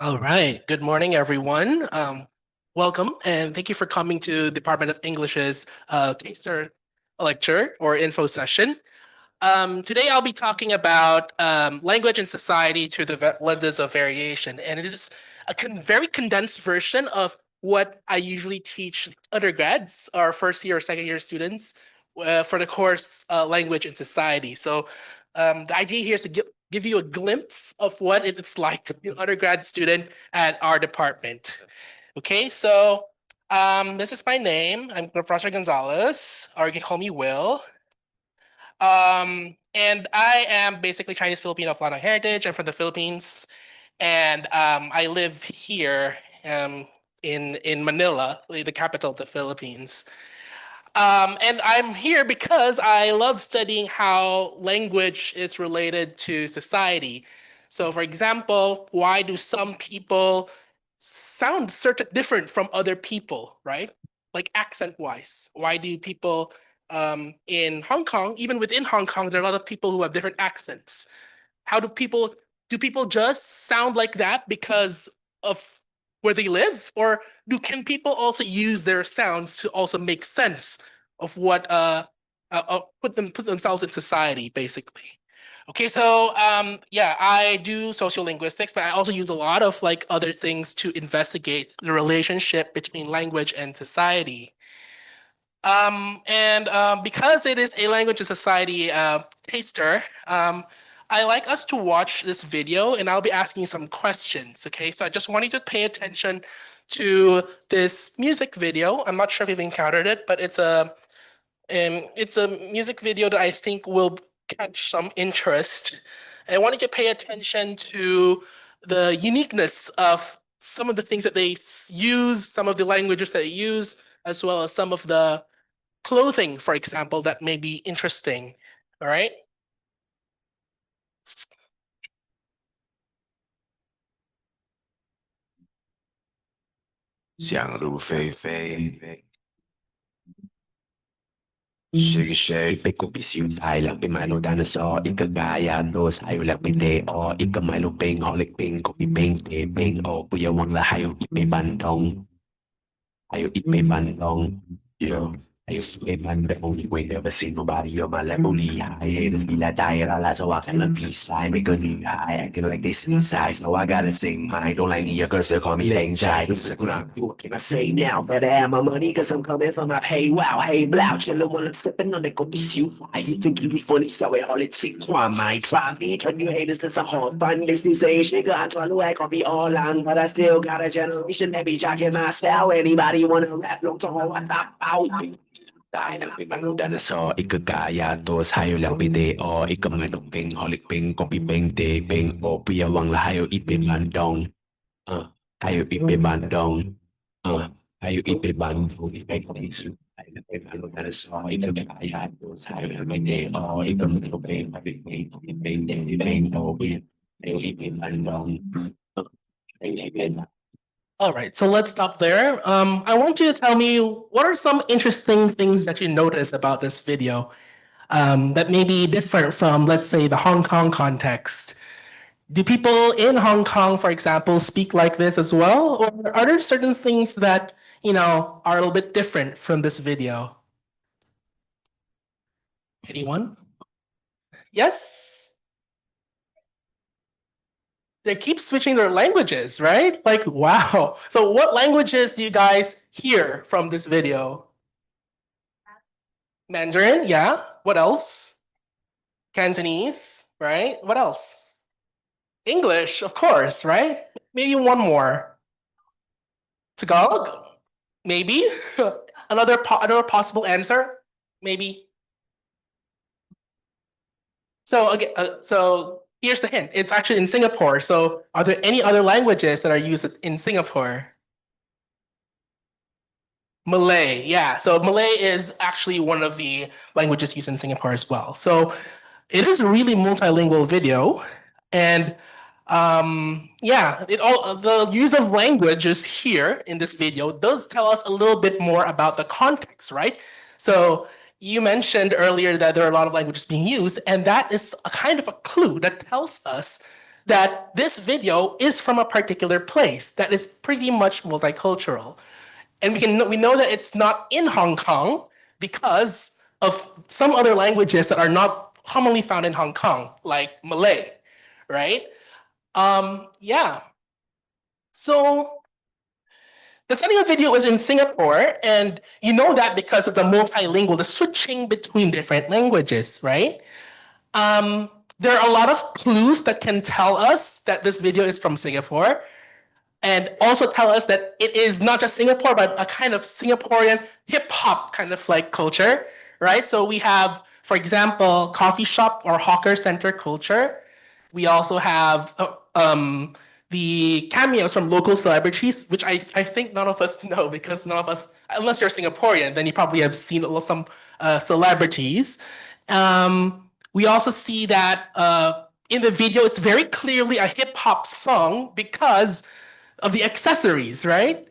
All right. Good morning, everyone. Welcome, and thank you for coming to Department of English's taster lecture or info session. Today, I'll be talking about language and society through the lenses of variation, and it is a very condensed version of what I usually teach undergrads or first year or second year students for the course Language and Society. So, the idea here is to give you a glimpse of what it's like to be an undergrad student at our department. Okay, so this is my name. I'm Professor Gonzales, or you can call me Will. And I am basically Chinese Filipino of Latino heritage. I'm from the Philippines, and I live here in Manila, the capital of the Philippines. And I'm here because I love studying how language is related to society. So, for example, why do some people sound certain different from other people, right? Like accent wise. Why do people in Hong Kong, even within Hong Kong, there are a lot of people who have different accents? How do people just sound like that because of where they live, or can people also use their sounds to also make sense of what put themselves in society, basically? Okay, so yeah, I do sociolinguistics, but I also use a lot of like other things to investigate the relationship between language and society. And Because it is a language and society taster, I like us to watch this video, and I'll be asking some questions. Okay, so I just want you to pay attention to this music video. I'm not sure if you've encountered it, but it's a music video that I think will catch some interest. I want you to pay attention to the uniqueness of some of the things that they use, some of the languages that they use, as well as some of the clothing, for example, that may be interesting. All right. 想入非非。Shake pe ko bisiw tai lang pe malo dinosaur ikagaya no sayo lang pe te o ikamalo peng holik peng ko peng te peng o puya wang la hayo ipe bandong hayo ipe bandong yo hayo ipe bandong you ain't never seen nobody on my level high haters be like diarrhea so I can peace sign because you high acting like this inside so I gotta sing mine don't like me your girls they call me Lane Chai what can I say now better have my money cause I'm coming for my pay wow hey blow chillin' when I'm sipping on the copies you I you think you be funny so it all it take one might try me turn you haters to some hard fun they still say nigga I try to act be all long but I still got a generation that be jocking my style anybody wanna rap long to what about dahil ang pimanuda na so ikagaya tos hayo lang video ikamanong ping holik ping kopi ping te ping o piyawang lahayo ipimandong hayo ipimandong hayo ipimandong ipimandong ikagaya tos hayo lang video ikamanong ping holik ping kopi ping te ping o hayo ipimandong All right, so let's stop there. I want you to tell me what are some interesting things that you notice about this video that may be different from, let's say, the Hong Kong context. Do people in Hong Kong, for example, speak like this as well? Or are there certain things that, are a little bit different from this video? Anyone? Yes? They keep switching their languages, right? Like, wow. So what languages do you guys hear from this video? Mandarin, yeah. What else? Cantonese, right? What else? English, of course, right? Maybe one more. Tagalog, maybe. Another possible answer, maybe. So here's the hint. It's actually in Singapore. So are there any other languages that are used in Singapore? Malay, yeah. So Malay is actually one of the languages used in Singapore as well. So it is a really multilingual video, and yeah, it all the use of languages here in this video does tell us a little bit more about the context, right? So you mentioned earlier that there are a lot of languages being used, and that is a kind of a clue that tells us that this video is from a particular place that is pretty much multicultural. And we know that it's not in Hong Kong because of some other languages that are not commonly found in Hong Kong, like Malay, right? Yeah. So the setting of video is in Singapore, and you know that because of the multilingual, the switching between different languages, right? There are a lot of clues that can tell us that this video is from Singapore, and also tell us that it is not just Singapore, but a kind of Singaporean hip hop kind of like culture, right? So we have, for example, coffee shop or hawker center culture. We also have the cameos from local celebrities, which I think none of us know because none of us, unless you're Singaporean, then you probably have seen some celebrities. We also see that in the video, it's very clearly a hip hop song because of the accessories, right?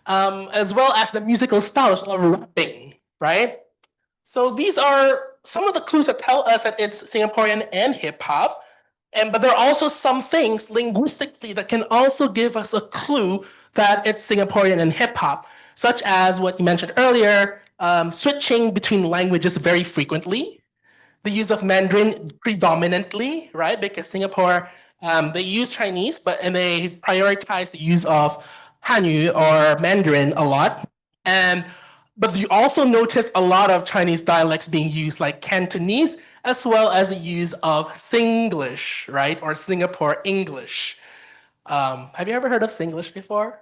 As well as the musical styles of rapping, right? So these are some of the clues that tell us that it's Singaporean and hip hop. But there are also some things linguistically that can also give us a clue that it's Singaporean and hip hop, such as what you mentioned earlier, switching between languages very frequently, the use of Mandarin predominantly, right? Because Singapore, they use Chinese, and they prioritize the use of Hanyu or Mandarin a lot. And but you also notice a lot of Chinese dialects being used, like Cantonese, as well as the use of Singlish, right, or Singapore English. Have you ever heard of Singlish before?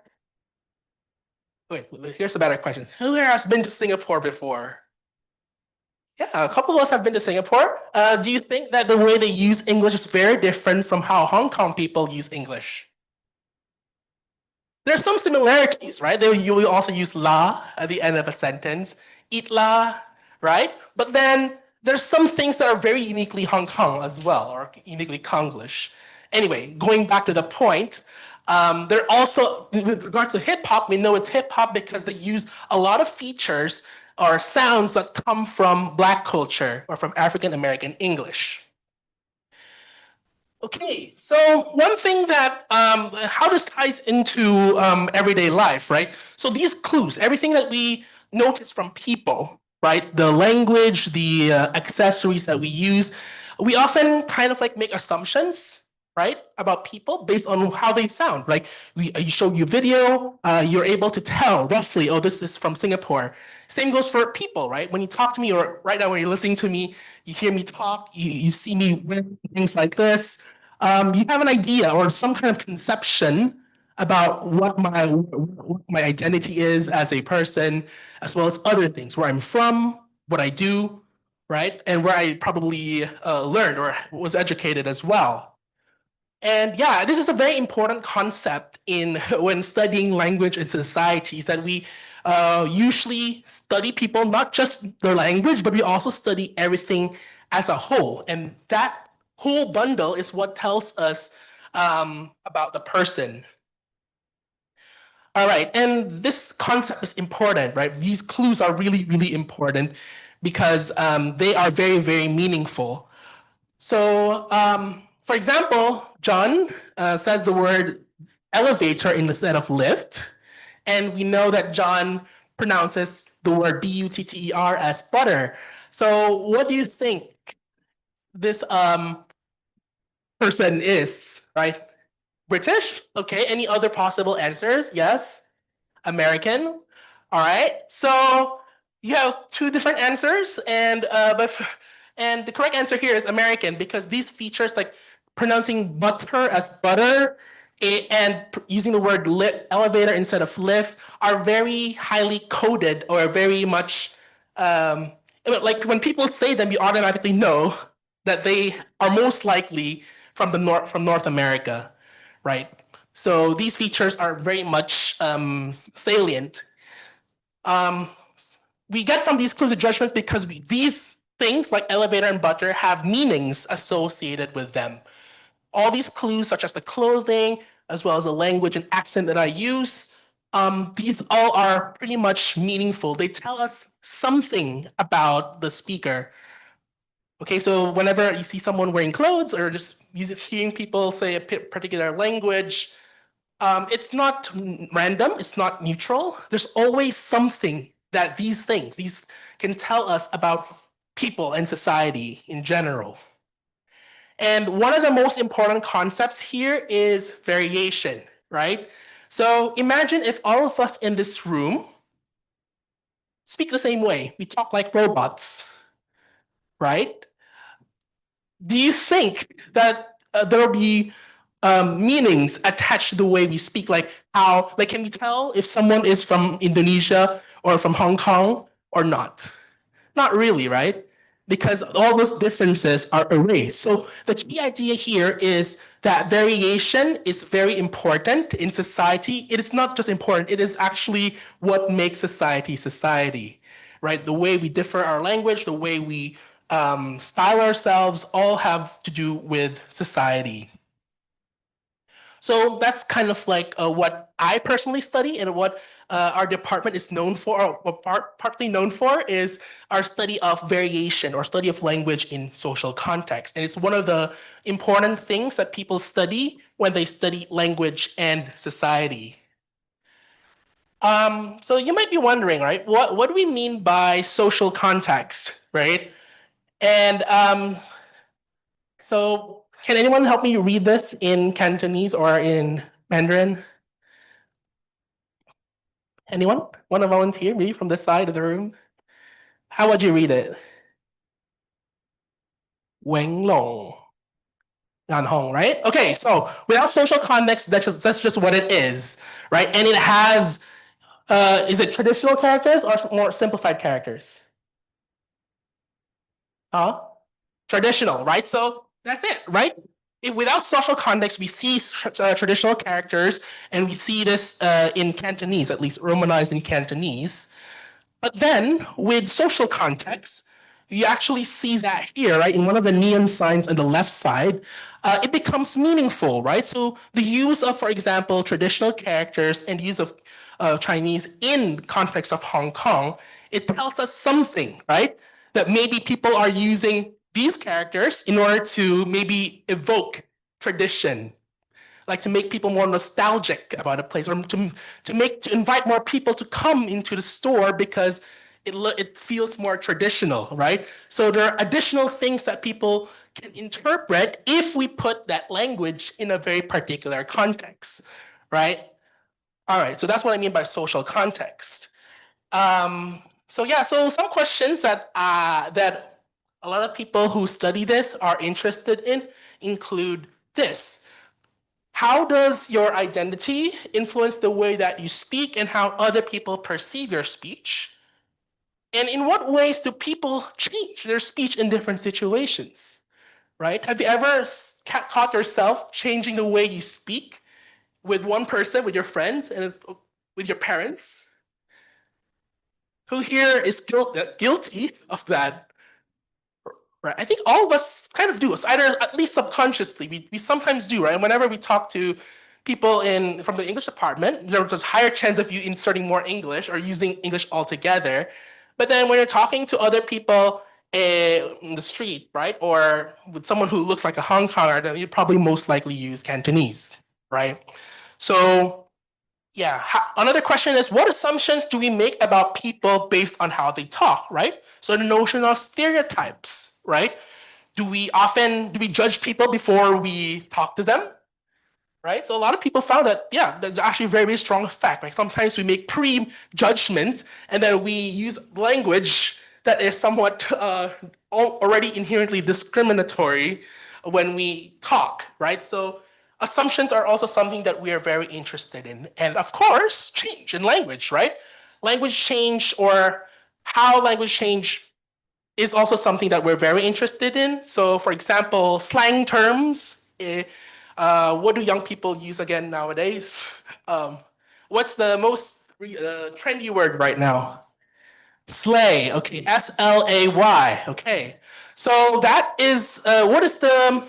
Wait, here's a better question. Who here has been to Singapore before? Yeah, a couple of us have been to Singapore. Do you think that the way they use English is very different from how Hong Kong people use English? There's some similarities, right? You will also use la at the end of a sentence, eat la, right? But then there's some things that are very uniquely Hong Kong as well, or uniquely Konglish. Anyway, going back to the point, they're also, with regards to hip hop, we know it's hip hop because they use a lot of features or sounds that come from Black culture or from African American English. Okay, so one thing that how this ties into everyday life, right? So these clues, everything that we notice from people, right? The language, the accessories that we use, we often kind of like make assumptions, right, about people based on how they sound. Like you show you video, you're able to tell roughly, oh, this is from Singapore. Same goes for people, right? When you talk to me, or right now when you're listening to me, you hear me talk, you see me with things like this. You have an idea or some kind of conception about what my identity is as a person, as well as other things, where I'm from, what I do, right, and where I probably learned or was educated as well. And yeah, this is a very important concept in when studying language in societies, that we usually study people, not just their language, but we also study everything as a whole. And that whole bundle is what tells us about the person. All right, and this concept is important, right? These clues are really, really important because they are very, very meaningful. So, for example, John says the word elevator instead of lift. And we know that John pronounces the word butter as butter. So, what do you think this person is, right? British? Okay. Any other possible answers? Yes. American. All right. So you have two different answers, and the correct answer here is American, because these features like pronouncing butter as butter and using the word elevator instead of lift are very highly coded, or very much like when people say them, you automatically know that they are most likely from North America, right? So these features are very much salient. Um, we get from these clues of judgments because these things like elevator and butter have meanings associated with them. All these clues, such as the clothing, as well as the language and accent that I use, these all are pretty much meaningful. They tell us something about the speaker. Okay, so whenever you see someone wearing clothes or just hearing people say a particular language, it's not random, it's not neutral. There's always something that these can tell us about people and society in general. And one of the most important concepts here is variation, right? So imagine if all of us in this room speak the same way. We talk like robots, right? Do you think that there will be meanings attached to the way we speak? Like, can we tell if someone is from Indonesia or from Hong Kong or not? Not really, right? Because all those differences are erased. So the key idea here is that variation is very important in society. It is not just important, it is actually what makes society society, right? The way we differ our language, the way we style ourselves, all have to do with society. So that's kind of like what I personally study and what our department is known for, or partly known for, is our study of variation or study of language in social context. And it's one of the important things that people study when they study language and society. So you might be wondering, right? What do we mean by social context, right? And so can anyone help me read this in Cantonese or in Mandarin? Anyone want to volunteer, maybe from this side of the room? How would you read it? Weng Long. Gan Hong, right? Okay, so without social context, that's just what it is, right? And it has, is it traditional characters or more simplified characters? Huh? Traditional, right? So that's it, right? If without social context, we see traditional characters, and we see this in Cantonese, at least romanized in Cantonese. But then with social context, you actually see that here, right? In one of the neon signs on the left side, it becomes meaningful, right? So the use of, for example, traditional characters and use of Chinese in context of Hong Kong, it tells us something, right? That maybe people are using these characters in order to maybe evoke tradition, like to make people more nostalgic about a place, or to invite more people to come into the store because it feels more traditional, right? So there are additional things that people can interpret if we put that language in a very particular context, right? All right, so that's what I mean by social context. So yeah, so some questions that a lot of people who study this are interested in include this: how does your identity influence the way that you speak and how other people perceive your speech? And in what ways do people change their speech in different situations? Right? Have you ever caught yourself changing the way you speak with one person, with your friends, and with your parents? Who here is guilty of that? Right. I think all of us kind of do. It's either at least subconsciously, we sometimes do, right? And whenever we talk to people in from the English department, there's a higher chance of you inserting more English or using English altogether. But then when you're talking to other people in the street, right, or with someone who looks like a Hong Konger, then you probably most likely use Cantonese, right? So yeah, another question is, what assumptions do we make about people based on how they talk, right? So the notion of stereotypes, right? Do we judge people before we talk to them, right? So a lot of people found that, yeah, there's actually a very, very strong effect. Like sometimes we make pre-judgments and then we use language that is somewhat already inherently discriminatory when we talk, right? So assumptions are also something that we are very interested in. And of course, change in language, right? Language change, or how language change, is also something that we're very interested in. So for example, slang terms, what do young people use again nowadays? What's the most trendy word right now? Slay. Okay, SLAY. Okay, so that is what is the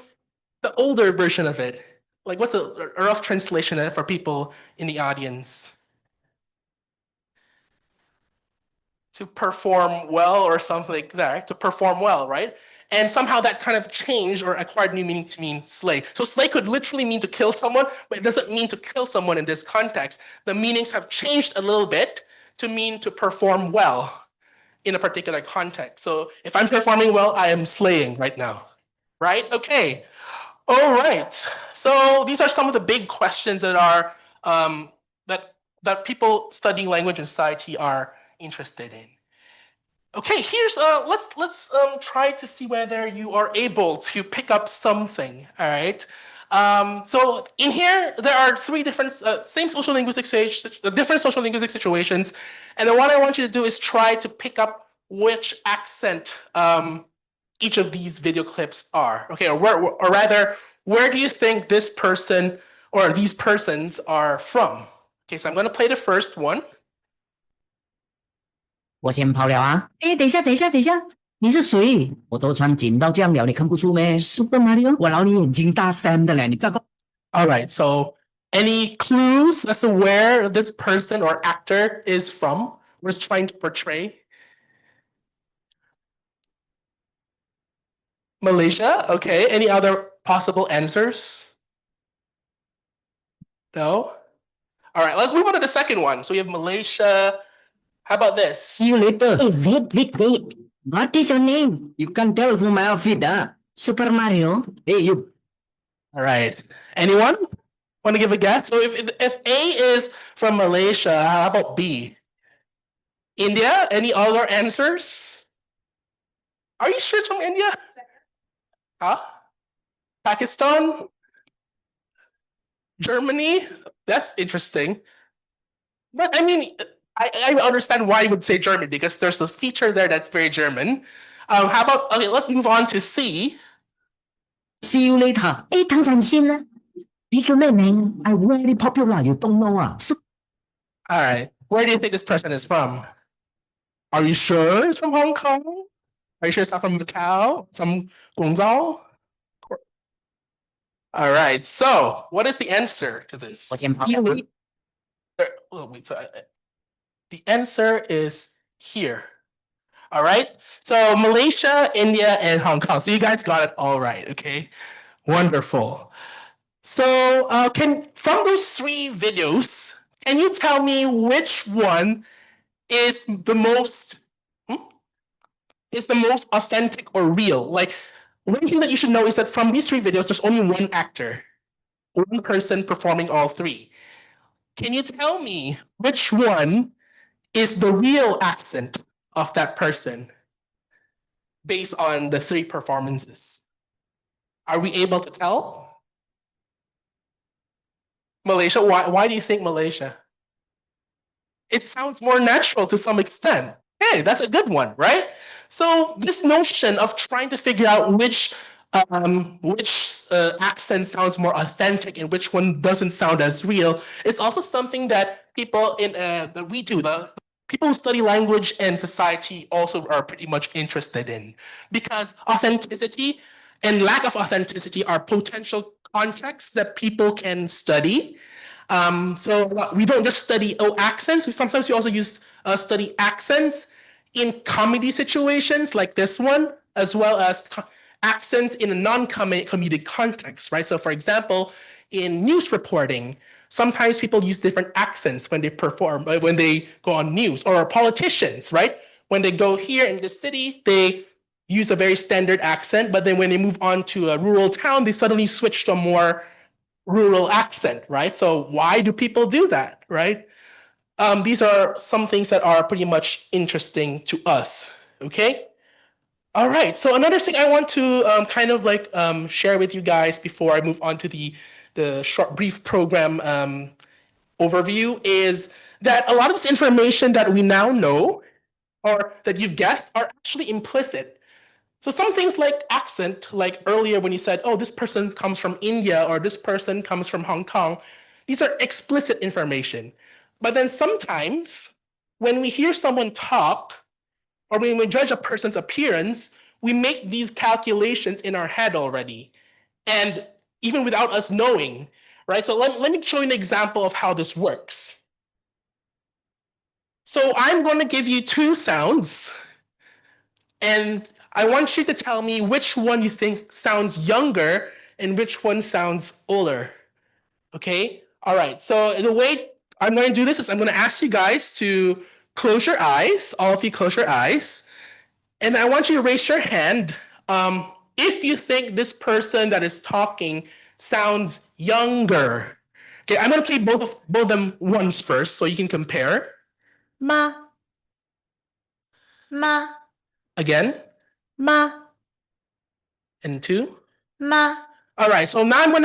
older version of it? Like, what's a rough translation for people in the audience? to perform well or something like that, right? To perform well, right? And somehow that kind of changed or acquired new meaning to mean slay. So slay could literally mean to kill someone, but it doesn't mean to kill someone in this context. The meanings have changed a little bit to mean to perform well in a particular context. So if I'm performing well, I am slaying right now, right? Okay. All right. So these are some of the big questions that are that people studying language and society are interested in. Okay, here's let's try to see whether you are able to pick up something. All right. So in here there are three different same social linguistic different social linguistic situations, and then what I want you to do is try to pick up which accent each of these video clips are. Okay, or rather, where do you think this person or these persons are from? Okay, so I'm going to play the first one. 我先跑了啊！哎，等一下，等一下，等一下，你是谁？我都穿紧到这样了，你看不出咩 ？Super Mario，我老你眼睛大 Sam 的嘞，你不要搞。All right, so any clues as to where this person or actor is from? Was trying to portray Malaysia. Okay, any other possible answers? No. All right, let's move on to the second one. So we have Malaysia. How about this? See you later. Hey, wait. What is your name? You can't tell from my outfit, ah. Super Mario. Hey, you. All right. Anyone want to give a guess? So if A is from Malaysia, how about B? India? Any other answers? Are you sure it's from India? Huh? Pakistan? Germany? That's interesting. But I mean, I understand why you would say Germany because there's a feature there that's very German. How about, okay, let's move on to C. See you later. 哎，唐展先啊，你叫咩名？I very popular, you don't know 啊。All right. Where do you think this person is from? Are you sure it's from Hong Kong? Are you sure it's not from Macau? From Gonzales? All right. So, what is the answer to this? 我先跑了。Oh, wait. So, the answer is here. All right. So, Malaysia, India, and Hong Kong. So, you guys got it all right. Okay. Wonderful. So, from those three videos, can you tell me which one is the most authentic or real? Like, one thing that you should know is that from these three videos, there's only one actor, one person performing all three. Can you tell me which one is the real accent of that person based on the three performances? Are we able to tell? Malaysia, why do you think Malaysia? It sounds more natural to some extent. Hey, that's a good one, right? So this notion of trying to figure out which accent sounds more authentic and which one doesn't sound as real is also something that people that we do. The people who study language and society also are pretty much interested in, because authenticity and lack of authenticity are potential contexts that people can study. So we don't just study accents. Sometimes we also study accents in comedy situations like this one, as well as accents in a non-comedic context, right? So for example, in news reporting, sometimes people use different accents when they perform, when they go on news, or politicians, right? When they go here in the city, they use a very standard accent, but then when they move on to a rural town, they suddenly switch to a more rural accent, right? So why do people do that, right? These are some things that are pretty much interesting to us, okay? All right, so another thing I want to share with you guys before I move on to the short, brief program overview is that a lot of this information that we now know or that you've guessed are actually implicit. So some things like accent, like earlier when you said, oh, this person comes from India or this person comes from Hong Kong, these are explicit information. But then sometimes when we hear someone talk or when we judge a person's appearance, we make these calculations in our head already, and even without us knowing, right? So let me show you an example of how this works. So I'm going to give you two sounds, and I want you to tell me which one you think sounds younger and which one sounds older. Okay? All right. So the way I'm going to do this is I'm going to ask you guys to close your eyes. All of you close your eyes. And I want you to raise your hand if you think this person that is talking sounds younger. Okay, I'm going to play both of them once first so you can compare. Ma. Ma. Again. Ma. And two. Ma. All right, so now I want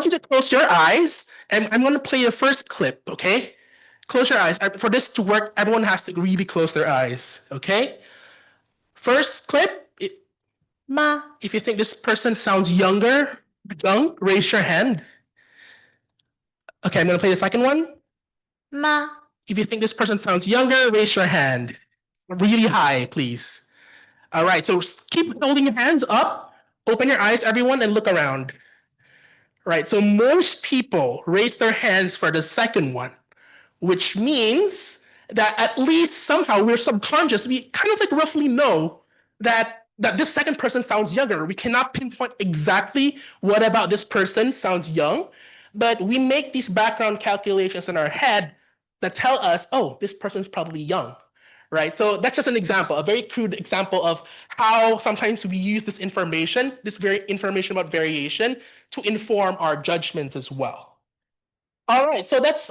you to close your eyes, and I'm going to play the first clip, okay? Close your eyes. For this to work, everyone has to really close their eyes, okay? First clip, Ma. if you think this person sounds young, raise your hand. Okay, I'm going to play the second one. Ma. If you think this person sounds younger, raise your hand. Really high, please. All right, so keep holding your hands up. Open your eyes, everyone, and look around. Right, so most people raise their hands for the second one, which means that at least somehow we're subconscious. We kind of like roughly know that this second person sounds younger. We cannot pinpoint exactly what about this person sounds young, but we make these background calculations in our head that tell us, oh, this person's probably young. Right, so that's just an example, a very crude example of how sometimes we use this information, this very information about variation, to inform our judgments as well. All right, so that's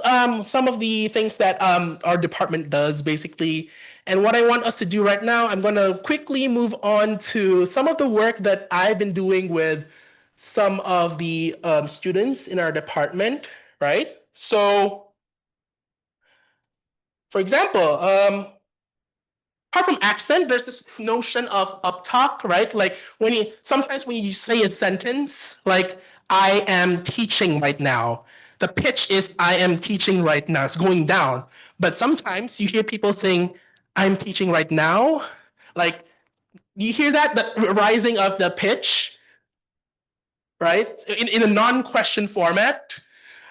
some of the things that our department does basically. And what I want us to do right now, I'm going to quickly move on to some of the work that I've been doing with some of the students in our department, right? So, for example, apart from accent, there's this notion of uptalk, right? Like sometimes when you say a sentence, like I am teaching right now, the pitch is I am teaching right now. It's going down. But sometimes you hear people saying I'm teaching right now. Like you hear that, the rising of the pitch, right? In a non-question format.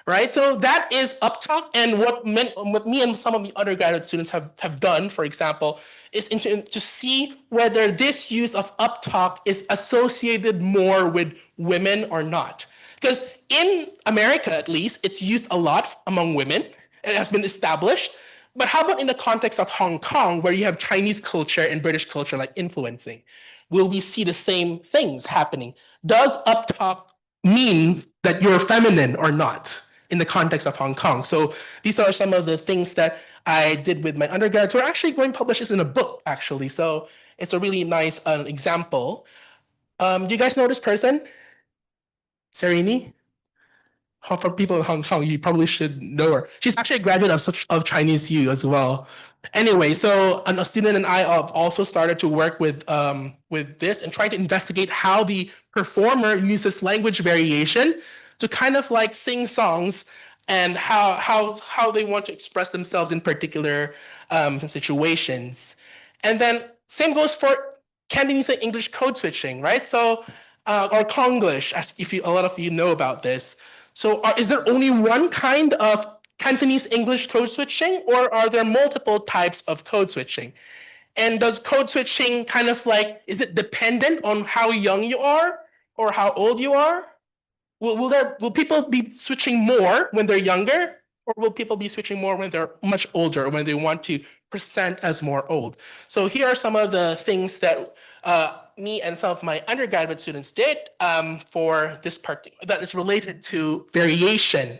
Right, so that is uptalk, and what me and some of the undergraduate students have done, for example, is to see whether this use of uptalk is associated more with women or not. Because in America, at least, it's used a lot among women. It has been established. But how about in the context of Hong Kong, where you have Chinese culture and British culture like influencing? Will we see the same things happening? Does uptalk mean that you're feminine or not in the context of Hong Kong? So these are some of the things that I did with my undergrads. We're actually going to publish this in a book, actually. So it's a really nice example. Do you guys know this person? Serini? For people in Hong Kong, you probably should know her. She's actually a graduate of Chinese U as well. Anyway, so a student and I have also started to work with this and trying to investigate how the performer uses language variation to kind of like sing songs and how they want to express themselves in particular situations. And then same goes for Cantonese and English code switching, right? So or Konglish, as a lot of you know about this. So is there only one kind of Cantonese English code switching, or are there multiple types of code switching? And does code switching kind of like, is it dependent on how young you are or how old you are? Will people be switching more when they're younger, or will people be switching more when they're much older, or when they want to present as more old? So here are some of the things that me and some of my undergraduate students did for this part that is related to variation,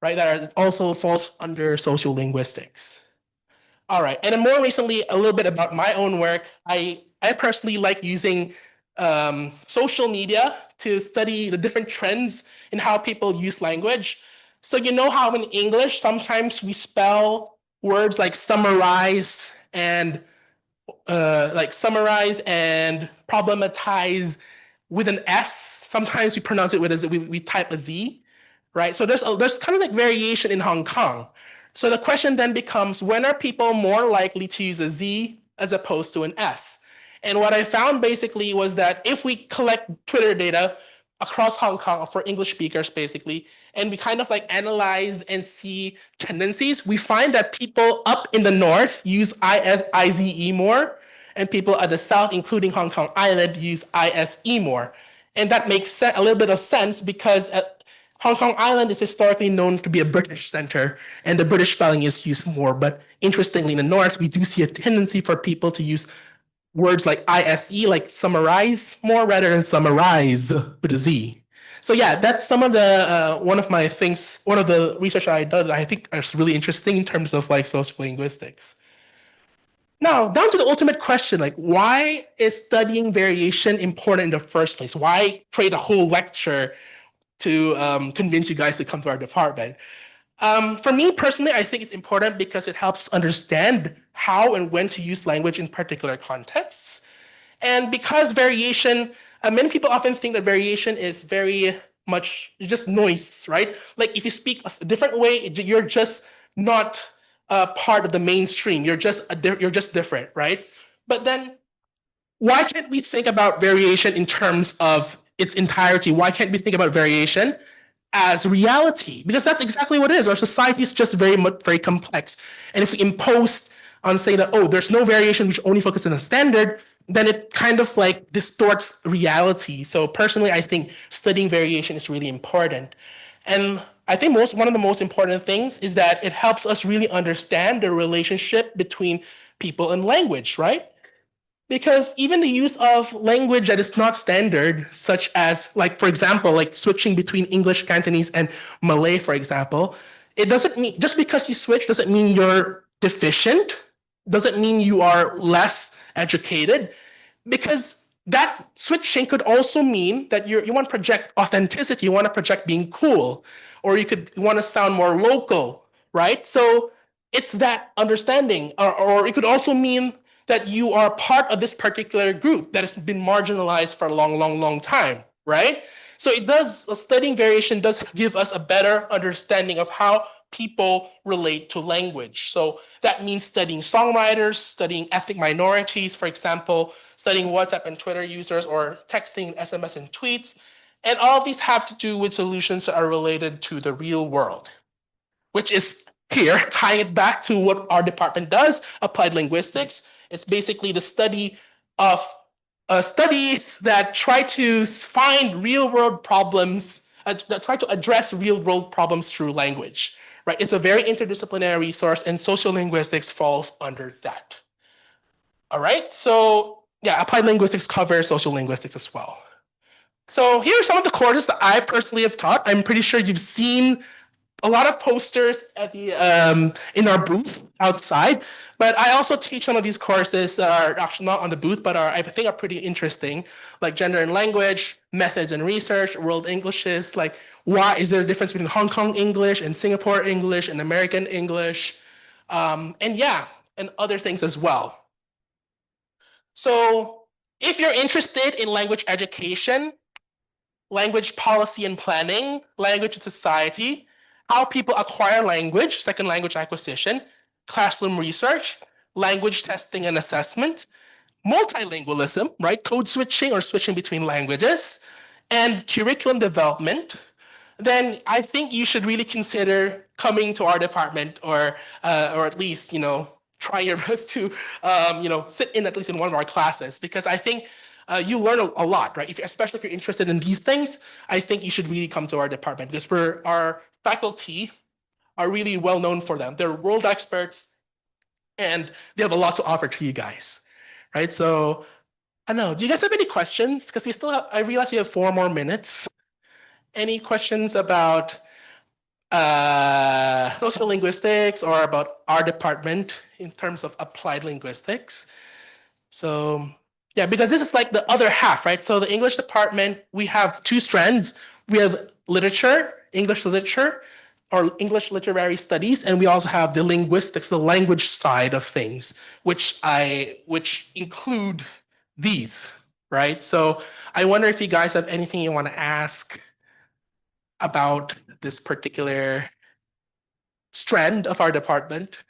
right? That also falls under social linguistics. All right, and then more recently, a little bit about my own work. I personally like using social media to study the different trends in how people use language. So you know how in English, sometimes we spell words like summarize and problematize with an S. Sometimes we pronounce it with we type a Z, right? So there's kind of like variation in Hong Kong. So the question then becomes, when are people more likely to use a Z as opposed to an S? And what I found basically was that if we collect Twitter data across Hong Kong for English speakers, basically. And we kind of like analyze and see tendencies. We find that people up in the north use ISE more, and people at the south, including Hong Kong Island, use ISE more. And that makes a little bit of sense because Hong Kong Island is historically known to be a British center, and the British spelling is used more. But interestingly, in the north, we do see a tendency for people to use words like ISE, like summarize, more rather than summarize with a Z. So yeah, that's some of the one of my things, one of the research I did that I think is really interesting in terms of like sociolinguistics. Now, down to the ultimate question, like why is studying variation important in the first place? Why create a whole lecture to convince you guys to come to our department? For me personally, I think it's important because it helps understand how and when to use language in particular contexts. And because variation, many people often think that variation is very much just noise, right? Like if you speak a different way, you're just not part of the mainstream. You're just different, right? But then why can't we think about variation in terms of its entirety? Why can't we think about variation as reality? Because that's exactly what it is. Our society is just very complex. And if we impose on saying that, oh, there's no variation, which only focuses on standard, then it kind of like distorts reality. So personally, I think studying variation is really important. And I think one of the most important things is that it helps us really understand the relationship between people and language, right? Because even the use of language that is not standard, such as, like, for example, like switching between English, Cantonese, and Malay, for example, it doesn't mean, just because you switch doesn't mean you're deficient, doesn't mean you are less educated, because that switching could also mean that you want to project authenticity, you want to project being cool, or you want to sound more local, right? So it's that understanding, or it could also mean that you are part of this particular group that has been marginalized for a long time, right? So studying variation does give us a better understanding of how people relate to language. So that means studying songwriters, studying ethnic minorities, for example, studying WhatsApp and Twitter users, or texting, SMS, and tweets. And all of these have to do with solutions that are related to the real world, which is here, tying it back to what our department does, applied linguistics. It's basically the study of studies that try to find real world problems, that try to address real world problems through language, right? It's a very interdisciplinary resource, and sociolinguistics falls under that. All right, so yeah, applied linguistics covers sociolinguistics as well. So here are some of the courses that I personally have taught. I'm pretty sure you've seen a lot of posters at the in our booth outside, but I also teach some of these courses that are actually not on the booth, but I think are pretty interesting, like gender and language, methods and research, world Englishes, like why is there a difference between Hong Kong English and Singapore English and American English, and yeah, and other things as well. So if you're interested in language education, language policy and planning, language and society, how people acquire language, second language acquisition, classroom research, language testing and assessment, multilingualism, right? Code switching or switching between languages, and curriculum development, then I think you should really consider coming to our department, or at least, try your best to, sit in at least in one of our classes, because I think you learn a lot, right? Especially if you're interested in these things, I think you should really come to our department, because our faculty are really well known for them. They're world experts, and they have a lot to offer to you guys, right? So I don't know. Do you guys have any questions? Because I realize we have 4 more minutes. Any questions about sociolinguistics or about our department in terms of applied linguistics? So yeah, because this is like the other half, right? So the English department, we have 2 strands. We have literature, English literature, or English literary studies, and we also have the linguistics, the language side of things, which include these, right? So I wonder if you guys have anything you want to ask about this particular strand of our department.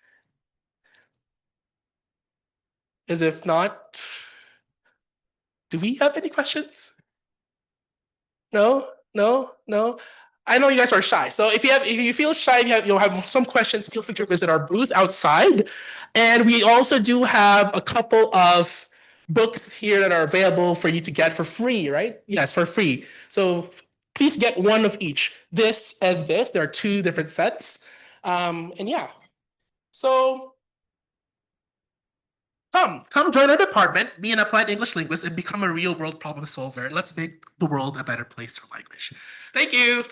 As if not, do we have any questions? No, no, no. I know you guys are shy. So if you feel shy, you'll have some questions, feel free to visit our booth outside. And we also do have a couple of books here that are available for you to get for free, right? Yes, for free. So please get one of each. This and this. There are two different sets. And yeah. So come join our department, be an applied English linguist, and become a real world problem solver. Let's make the world a better place for language. Thank you.